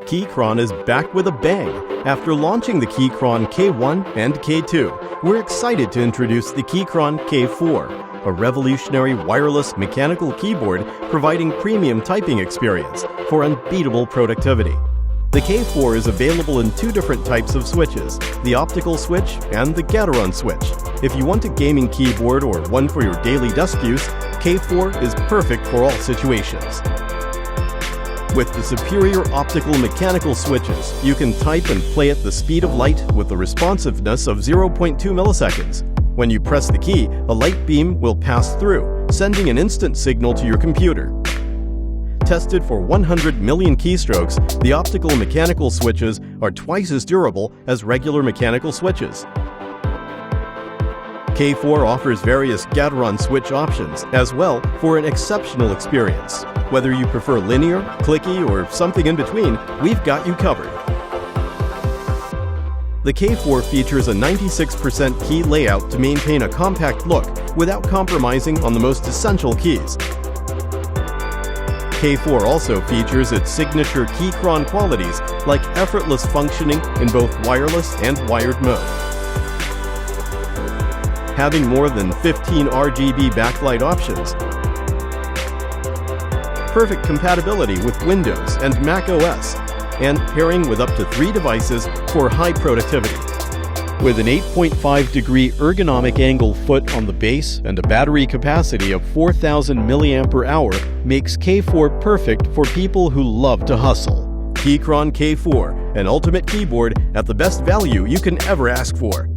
Keychron is back with a bang. After launching the Keychron K1 and K2, we're excited to introduce the Keychron K4, a revolutionary wireless mechanical keyboard providing premium typing experience for unbeatable productivity. The K4 is available in two different types of switches, the optical switch and the Keychron switch. If you want a gaming keyboard or one for your daily desk use, K4 is perfect for all situations. With the superior optical mechanical switches, you can type and play at the speed of light with a responsiveness of 0.2 milliseconds. When you press the key, a light beam will pass through, sending an instant signal to your computer. Tested for 100 million keystrokes, the optical mechanical switches are twice as durable as regular mechanical switches. K4 offers various Keychron switch options as well for an exceptional experience. Whether you prefer linear, clicky, or something in between, we've got you covered. The K4 features a 96% key layout to maintain a compact look without compromising on the most essential keys. K4 also features its signature Keychron qualities like effortless functioning in both wireless and wired mode. Having more than 15 RGB backlight options, perfect compatibility with Windows and Mac OS, and pairing with up to 3 devices for high productivity. With an 8.5-degree ergonomic angle foot on the base and a battery capacity of 4,000 mAh, makes K4 perfect for people who love to hustle. Keychron K4, an ultimate keyboard at the best value you can ever ask for.